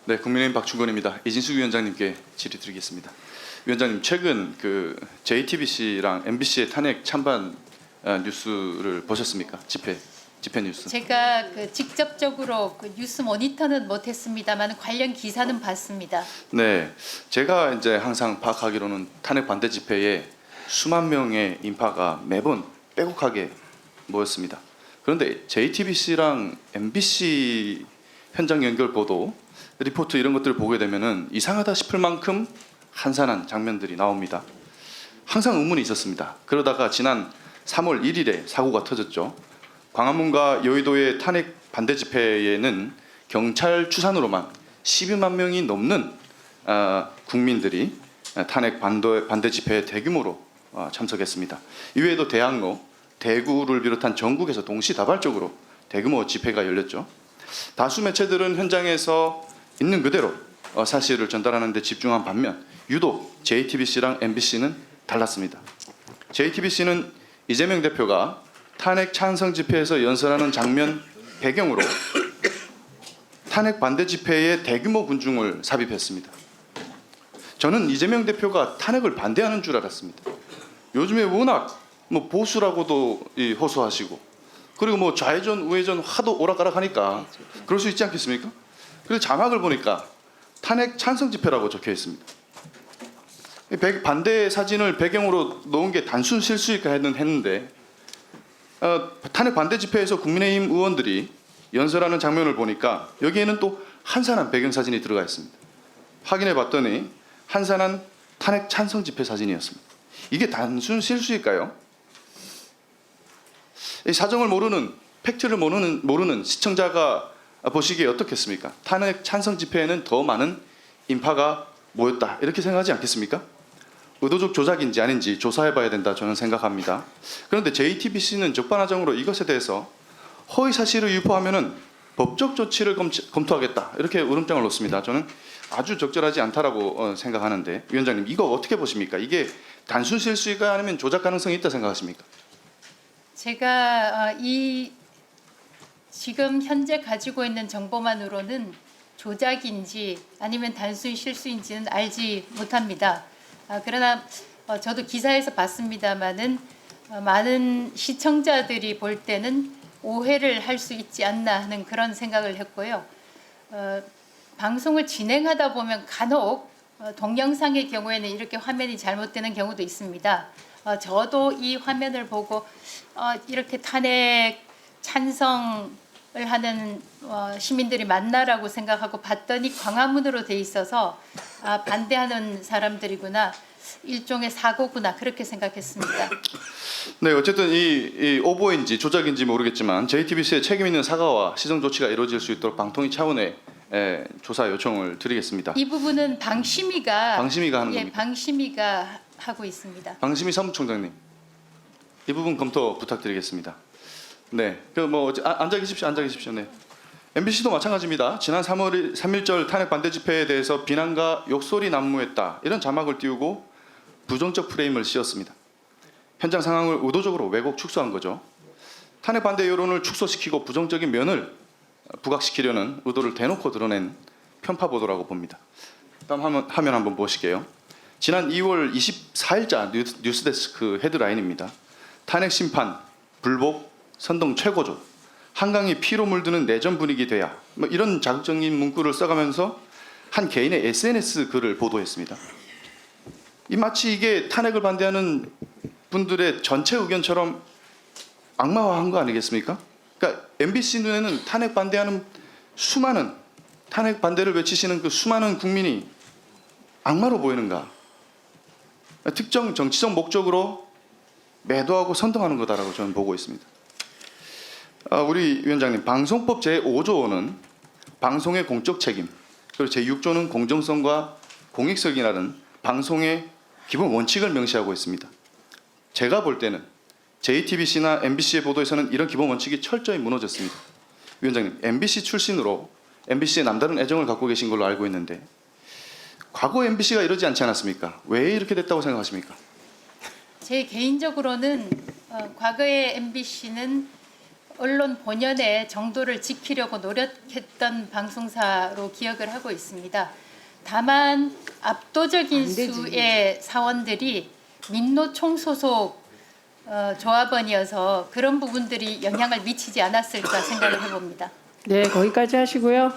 네, 국민의힘 박충건입니다. 이진숙 위원장님께 질의드리겠습니다. 위원장님, 최근 그 JTBC랑 MBC의 탄핵 찬반 뉴스를 보셨습니까? 집회 뉴스. 제가 직접적으로 뉴스 모니터는 못했습니다만 관련 기사는 봤습니다. 네, 제가 이제 항상 파악하기로는 탄핵 반대 집회에 수만 명의 인파가 매번 빼곡하게 모였습니다. 그런데 JTBC랑 MBC 현장 연결 보도, 리포트 이런 것들을 보게 되면은 이상하다 싶을 만큼 한산한 장면들이 나옵니다. 항상 의문이 있었습니다. 그러다가 지난 3월 1일에 사고가 터졌죠. 광화문과 여의도의 탄핵 반대 집회에는 경찰 추산으로만 12만 명이 넘는 국민들이 탄핵 반대 집회에 대규모로 참석했습니다. 이외에도 대학로, 대구를 비롯한 전국에서 동시다발적으로 대규모 집회가 열렸죠. 다수 매체들은 현장에서 있는 그대로 사실을 전달하는 데 집중한 반면 유독 JTBC랑 MBC는 달랐습니다. JTBC는 이재명 대표가 탄핵 찬성 집회에서 연설하는 장면 배경으로 탄핵 반대 집회에 대규모 군중을 삽입했습니다. 저는 이재명 대표가 탄핵을 반대하는 줄 알았습니다. 요즘에 워낙 보수라고도 호소하시고 그리고 좌회전 우회전 하도 오락가락하니까 그럴 수 있지 않겠습니까? 그래서 자막을 보니까 탄핵 찬성 집회라고 적혀 있습니다. 반대 사진을 배경으로 놓은 게 단순 실수일까 했는데 탄핵 반대 집회에서 국민의힘 의원들이 연설하는 장면을 보니까 여기에는 또 한산한 배경 사진이 들어가 있습니다. 확인해 봤더니 한산한 탄핵 찬성 집회 사진이었습니다. 이게 단순 실수일까요? 이 사정을 모르는, 팩트를 모르는 시청자가 보시기에 어떻겠습니까? 탄핵 찬성 집회에는 더 많은 인파가 모였다 이렇게 생각하지 않겠습니까? 의도적 조작인지 아닌지 조사해봐야 된다 저는 생각합니다. 그런데 JTBC는 적반하장으로 이것에 대해서 허위 사실을 유포하면은 법적 조치를 검토하겠다 이렇게 울음장을 놓습니다. 저는 아주 적절하지 않다라고 생각하는데 위원장님 이거 어떻게 보십니까? 이게 단순 실수일까 아니면 조작 가능성이 있다 생각하십니까? 제가 지금 현재 가지고 있는 정보만으로는 조작인지 아니면 단순 실수인지는 알지 못합니다. 그러나 저도 기사에서 봤습니다마는 많은 시청자들이 볼 때는 오해를 할 수 있지 않나 하는 그런 생각을 했고요. 방송을 진행하다 보면 간혹 동영상의 경우에는 이렇게 화면이 잘못되는 경우도 있습니다. 저도 이 화면을 보고 이렇게 탄핵 찬성을 하는 시민들이 많나라고 생각하고 봤더니 광화문으로 돼 있어서 반대하는 사람들이구나, 일종의 사고구나 그렇게 생각했습니다. 네, 어쨌든 이 오보인지 조작인지 모르겠지만 JTBC의 책임 있는 사과와 시정 조치가 이루어질 수 있도록 방통위 차원의 조사 요청을 드리겠습니다. 이 부분은 방심위가 하는 예, 겁니까? 방심위가 하고 있습니다. 방심위 사무총장님, 이 부분 검토 부탁드리겠습니다. 네, 앉아 계십시오. 네. MBC도 마찬가지입니다. 지난 3.1절 탄핵 반대 집회에 대해서 비난과 욕설이 난무했다 이런 자막을 띄우고 부정적 프레임을 씌웠습니다. 현장 상황을 의도적으로 왜곡 축소한 거죠. 탄핵 반대 여론을 축소시키고 부정적인 면을 부각시키려는 의도를 대놓고 드러낸 편파 보도라고 봅니다. 다음 화면 한번 보실게요. 지난 2월 24일자 뉴스데스크 헤드라인입니다. 탄핵 심판, 불복, 선동 최고조, 한강이 피로 물드는 내전 분위기 돼야 이런 자극적인 문구를 써가면서 한 개인의 SNS 글을 보도했습니다. 마치 이게 탄핵을 반대하는 분들의 전체 의견처럼 악마화한 거 아니겠습니까? 그러니까 MBC 눈에는 탄핵 반대하는 수많은 탄핵 반대를 외치시는 그 수많은 국민이 악마로 보이는가? 특정 정치적 목적으로 매도하고 선동하는 거다라고 저는 보고 있습니다. 우리 위원장님, 방송법 제5조는 방송의 공적 책임, 그리고 제6조는 공정성과 공익성이라는 방송의 기본 원칙을 명시하고 있습니다. 제가 볼 때는 JTBC나 MBC의 보도에서는 이런 기본 원칙이 철저히 무너졌습니다. 위원장님, MBC 출신으로 MBC에 남다른 애정을 갖고 계신 걸로 알고 있는데 과거 MBC가 이러지 않지 않았습니까? 왜 이렇게 됐다고 생각하십니까? 제 개인적으로는 과거의 MBC는 언론 본연의 정도를 지키려고 노력했던 방송사로 기억을 하고 있습니다. 다만 압도적인 수의 사원들이 민노총 소속 조합원이어서 그런 부분들이 영향을 미치지 않았을까 생각을 해봅니다. 네, 거기까지 하시고요.